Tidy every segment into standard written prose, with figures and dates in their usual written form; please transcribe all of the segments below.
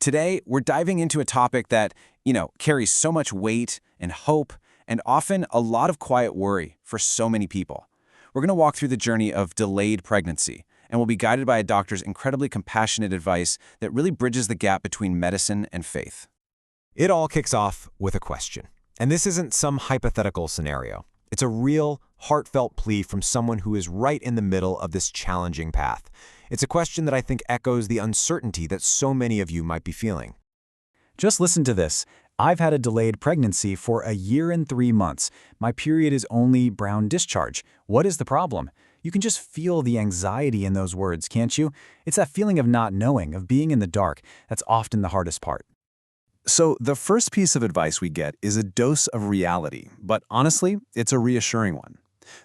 Today, we're diving into a topic that, carries so much weight and hope and often a lot of quiet worry for so many people. We're going to walk through the journey of delayed pregnancy, and we'll be guided by a doctor's incredibly compassionate advice that really bridges the gap between medicine and faith. It all kicks off with a question. And this isn't some hypothetical scenario. It's a real, heartfelt plea from someone who is right in the middle of this challenging path. It's a question that I think echoes the uncertainty that so many of you might be feeling. Just listen to this. I've had a delayed pregnancy for 1 year and 3 months. My period is only brown discharge. What is the problem? You can just feel the anxiety in those words, can't you? It's that feeling of not knowing, of being in the dark. That's often the hardest part. So the first piece of advice we get is a dose of reality, but honestly, it's a reassuring one.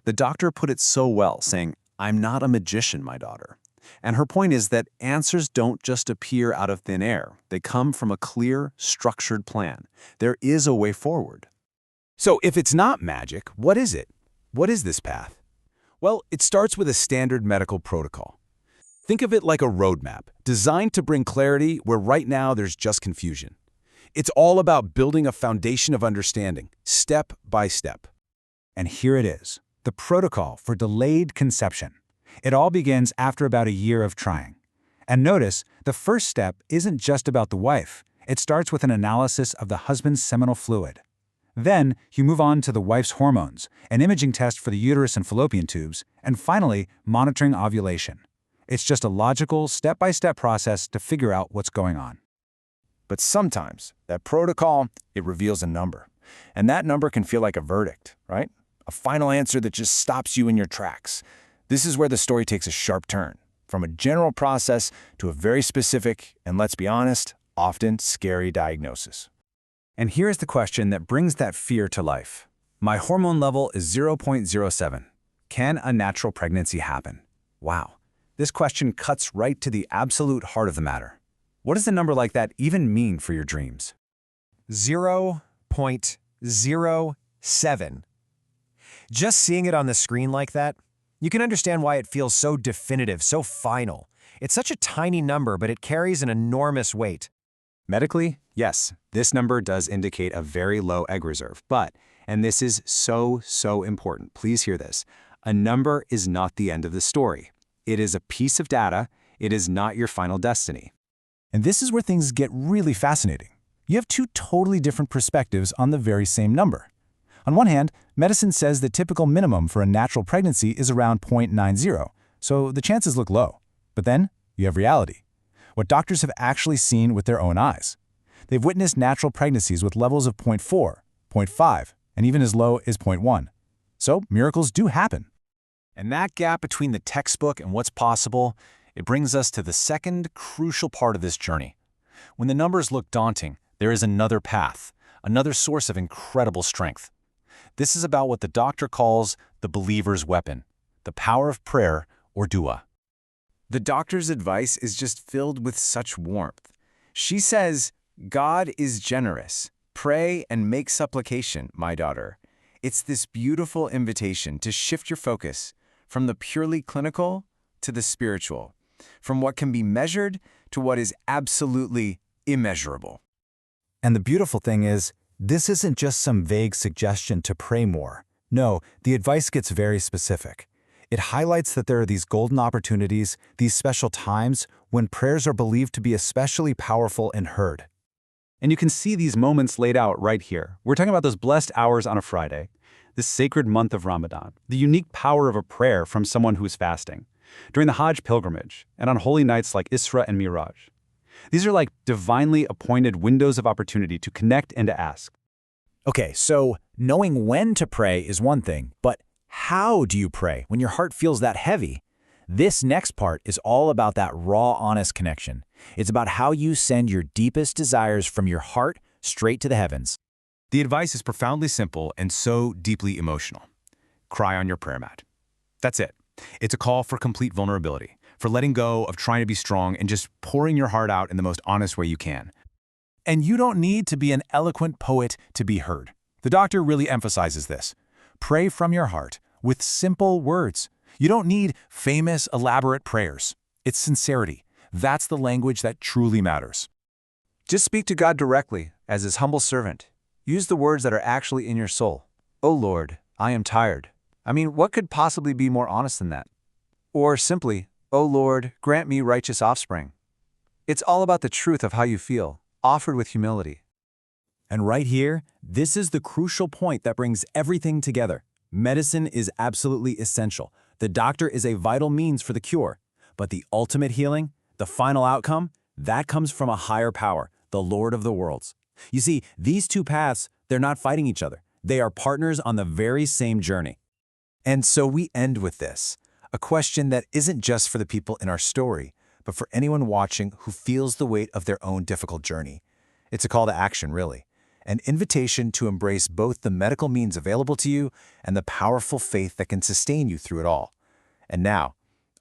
The doctor put it so well, saying, "I'm not a magician, my daughter." And her point is that answers don't just appear out of thin air. They come from a clear, structured plan. There is a way forward. So if it's not magic, what is it? What is this path? Well, it starts with a standard medical protocol. Think of it like a roadmap, designed to bring clarity where right now there's just confusion. It's all about building a foundation of understanding, step by step. And here it is, the protocol for delayed conception. It all begins after about 1 year of trying. And notice, the first step isn't just about the wife. It starts with an analysis of the husband's seminal fluid. Then, you move on to the wife's hormones, an imaging test for the uterus and fallopian tubes, and finally, monitoring ovulation. It's just a logical, step-by-step process to figure out what's going on. But sometimes, that protocol, it reveals a number. And that number can feel like a verdict, right? A final answer that just stops you in your tracks. This is where the story takes a sharp turn, from a general process to a very specific, and let's be honest, often scary diagnosis. And here's the question that brings that fear to life. My hormone level is 0.07. Can a natural pregnancy happen? Wow. This question cuts right to the absolute heart of the matter. What does a number like that even mean for your dreams? 0.07. Just seeing it on the screen like that, you can understand why it feels so definitive, so final. It's such a tiny number, but it carries an enormous weight. Medically, yes, this number does indicate a very low egg reserve, but, and this is so important, please hear this, a number is not the end of the story. It is a piece of data, it is not your final destiny. And this is where things get really fascinating. You have 2 totally different perspectives on the very same number. On one hand, medicine says the typical minimum for a natural pregnancy is around 0.90, so the chances look low. But then, you have reality. What doctors have actually seen with their own eyes. They've witnessed natural pregnancies with levels of 0.4, 0.5, and even as low as 0.1. So, miracles do happen. And that gap between the textbook and what's possible, it brings us to the second crucial part of this journey. When the numbers look daunting, there is another path, another source of incredible strength. This is about what the doctor calls the believer's weapon, the power of prayer, or dua. The doctor's advice is just filled with such warmth. She says, "God is generous. Pray and make supplication, my daughter." It's this beautiful invitation to shift your focus from the purely clinical to the spiritual, from what can be measured to what is absolutely immeasurable. And the beautiful thing is, this isn't just some vague suggestion to pray more. No, the advice gets very specific. It highlights that there are these golden opportunities, these special times when prayers are believed to be especially powerful and heard. And you can see these moments laid out right here. We're talking about those blessed hours on a Friday, this sacred month of Ramadan, the unique power of a prayer from someone who's fasting, during the Hajj pilgrimage, and on holy nights like Isra and Miraj. These are like divinely appointed windows of opportunity to connect and to ask. Okay, so knowing when to pray is one thing, but how do you pray when your heart feels that heavy? This next part is all about that raw, honest connection. It's about how you send your deepest desires from your heart straight to the heavens. The advice is profoundly simple and so deeply emotional. Cry on your prayer mat. That's it. It's a call for complete vulnerability, for letting go of trying to be strong and just pouring your heart out in the most honest way you can. And you don't need to be an eloquent poet to be heard. The doctor really emphasizes this. Pray from your heart with simple words. You don't need famous, elaborate prayers. It's sincerity. That's the language that truly matters. Just speak to God directly, as his humble servant. Use the words that are actually in your soul. "Oh Lord, I am tired." I mean, what could possibly be more honest than that? Or simply, "Oh Lord, grant me righteous offspring." It's all about the truth of how you feel, offered with humility. And right here, this is the crucial point that brings everything together. Medicine is absolutely essential. The doctor is a vital means for the cure. But the ultimate healing, the final outcome, that comes from a higher power, the Lord of the worlds. You see, these two paths, they're not fighting each other. They are partners on the very same journey. And so we end with this, a question that isn't just for the people in our story, but for anyone watching who feels the weight of their own difficult journey. It's a call to action, really. An invitation to embrace both the medical means available to you and the powerful faith that can sustain you through it all. And now,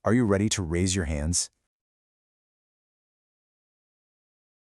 are you ready to raise your hands?